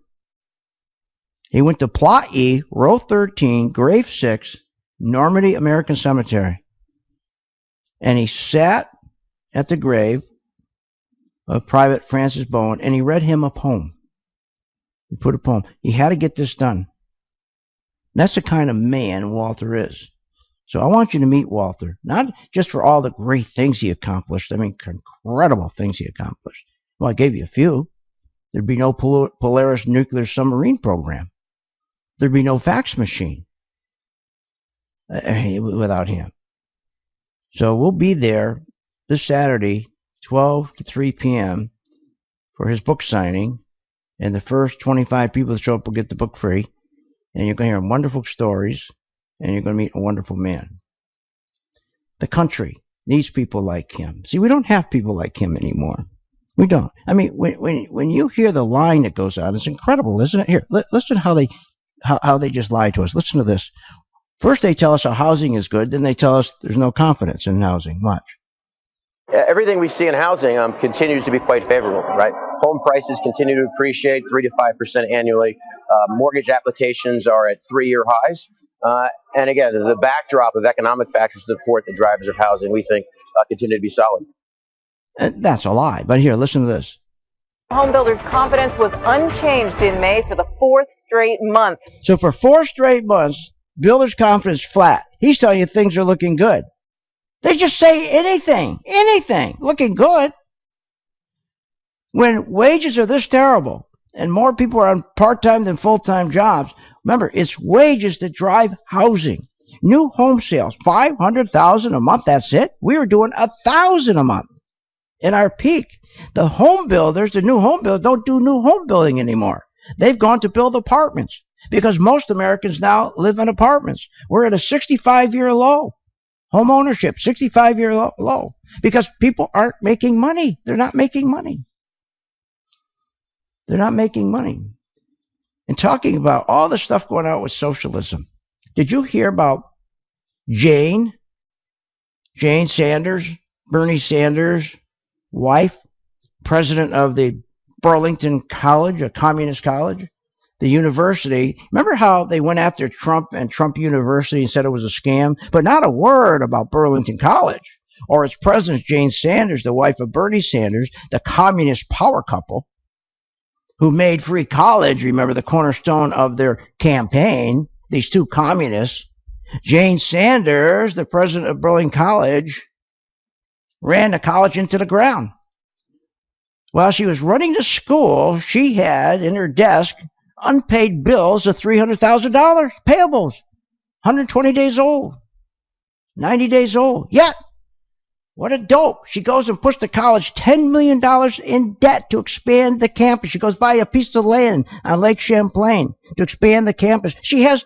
he went to Plot E, row 13, grave 6, Normandy American Cemetery. And he sat at the grave of Private Francis Bowen, and he read him a poem. He put a poem. He had to get this done. That's the kind of man Walter is. So I want you to meet Walter, not just for all the great things he accomplished. Incredible things he accomplished. Well, I gave you a few. There'd be no Polaris nuclear submarine program. There'd be no fax machine without him. So we'll be there this Saturday, 12 to 3 p.m. for his book signing. And the first 25 people that show up will get the book free. And you're going to hear wonderful stories. And you're going to meet a wonderful man. The country needs people like him. See, we don't have people like him anymore. We don't. When you hear the line that goes out, it's incredible, isn't it? Here, listen how they just lie to us. Listen to this. First they tell us how housing is good, then they tell us there's no confidence in housing. Watch. Everything we see in housing continues to be quite favorable, right? Home prices continue to appreciate 3 to 5% annually. Mortgage applications are at 3-year highs. And again, the backdrop of economic factors to support the drivers of housing, we think, continue to be solid. That's a lie. But here, listen to this. Home builders' confidence was unchanged in May for the 4th straight month. So for 4 straight months, builders' confidence flat. He's telling you things are looking good. They just say anything, looking good. When wages are this terrible and more people are on part-time than full-time jobs, remember, it's wages that drive housing. New home sales, 500,000 a month, that's it. We were doing 1,000 a month in our peak. The home builders, the new home builders, don't do new home building anymore. They've gone to build apartments because most Americans now live in apartments. We're at a 65-year low. Home ownership, 65-year low. Because people aren't making money. They're not making money. They're not making money. And talking about all the stuff going on with socialism. Did you hear about Jane Sanders, Bernie Sanders' wife, president of the Burlington College, a communist college? The university, remember how they went after Trump and Trump University and said it was a scam? But not a word about Burlington College or its president, Jane Sanders, the wife of Bernie Sanders, the communist power couple, who made free college, remember, the cornerstone of their campaign, these two communists. Jane Sanders, the president of Burlington College, ran the college into the ground. While she was running the school, she had in her desk unpaid bills of $300,000, payables, 120 days old, 90 days old. Yet, what a dope. She goes and puts the college $10 million in debt to expand the campus. She goes buy a piece of land on Lake Champlain to expand the campus. She has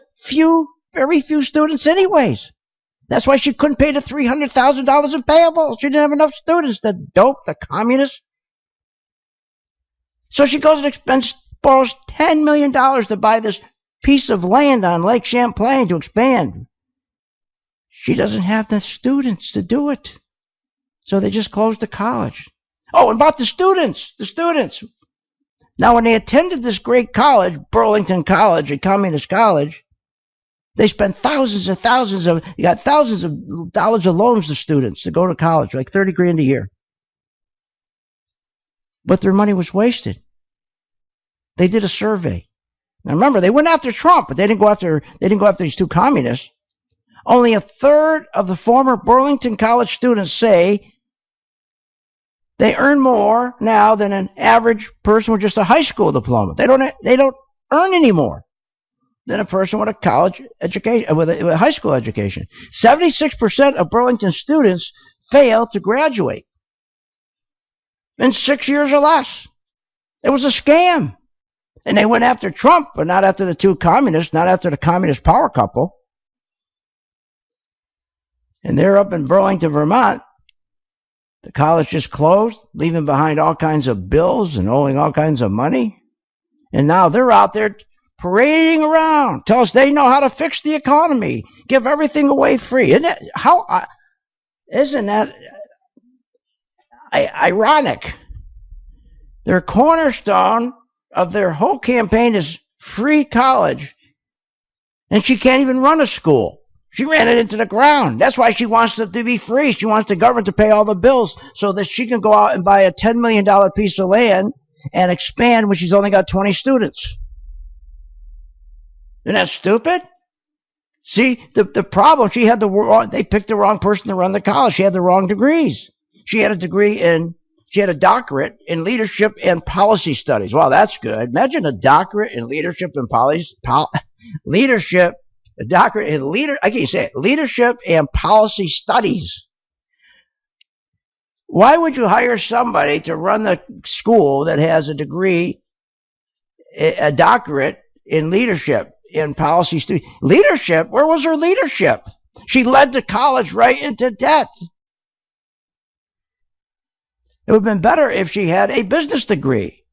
very few students anyways. That's why she couldn't pay the $300,000 in payables. She didn't have enough students. The dope, the communist. So she goes and borrows $10 million to buy this piece of land on Lake Champlain to expand. She doesn't have the students to do it. So they just closed the college. Oh, and about the students. Now, when they attended this great college, Burlington College, a communist college, they spent thousands of dollars of loans to students to go to college, like $30,000 a year. But their money was wasted. They did a survey. Now remember, they went after Trump, but they didn't go after these two communists. Only a third of the former Burlington College students say they earn more now than an average person with just a high school diploma. They don't earn any more than a person with a college education, with a high school education. 76% of Burlington students fail to graduate in 6 years or less. It was a scam. And they went after Trump, but not after the two communists, not after the communist power couple. And they're up in Burlington, Vermont. The college just closed, leaving behind all kinds of bills and owing all kinds of money. And now they're out there parading around, tell us they know how to fix the economy, give everything away free. Isn't that ironic? Their cornerstone of their whole campaign is free college, and she can't even run a school. She ran it into the ground. That's why she wants it to be free. She wants the government to pay all the bills so that she can go out and buy a $10 million piece of land and expand when she's only got 20 students. Isn't that stupid? See, the problem, they picked the wrong person to run the college. She had the wrong degrees. She had a doctorate in leadership and policy studies. Wow, that's good. Imagine a doctorate in leadership and leadership and policy studies. Why would you hire somebody to run the school that has a degree, a doctorate in leadership and policy studies? Leadership? Where was her leadership? She led the college right into debt. It would have been better if she had a business degree.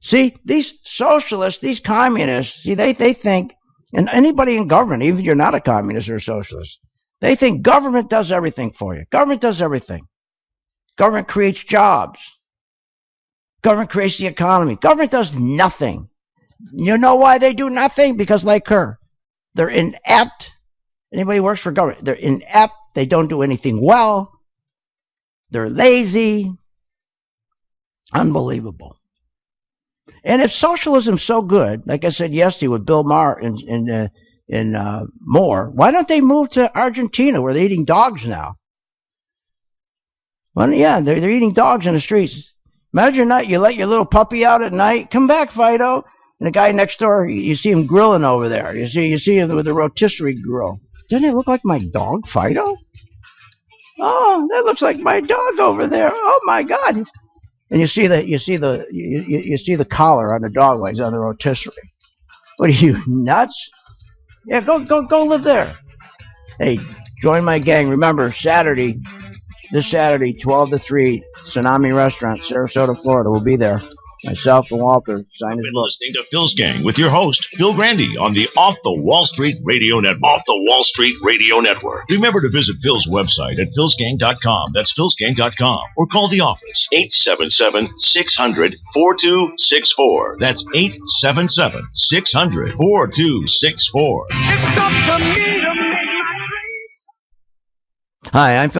See, these socialists, these communists, they think, and anybody in government, even if you're not a communist or a socialist, they think government does everything for you. Government does everything. Government creates jobs. Government creates the economy. Government does nothing. You know why they do nothing? Because like her, they're inept. Anybody who works for government, they're inept. They don't do anything well. They're lazy. Unbelievable. And if socialism's so good, like I said yesterday with Bill Maher in Moore, why don't they move to Argentina where they're eating dogs now? Well, yeah, they're eating dogs in the streets. Imagine that you let your little puppy out at night. Come back, Fido. And the guy next door, you see him grilling over there. You see him with a rotisserie grill. Doesn't it look like my dog, Fido? Oh, that looks like my dog over there. Oh my God! And you see the collar on the dog legs on the rotisserie. What are you, nuts? Yeah, go live there. Hey, join my gang. Remember, this Saturday, 12 to 3, Tsunami Restaurant, Sarasota, Florida. We'll be there. Myself and Walter sign his book. Listening to Phil's Gang with your host, Phil Grande, on the Off the Wall Street Radio Network. Off the Wall Street Radio Network. Remember to visit Phil's website at philsgang.com. That's philsgang.com. Or call the office, 877-600-4264. That's 877-600-4264. It's up to me to make my dreams. Hi, I'm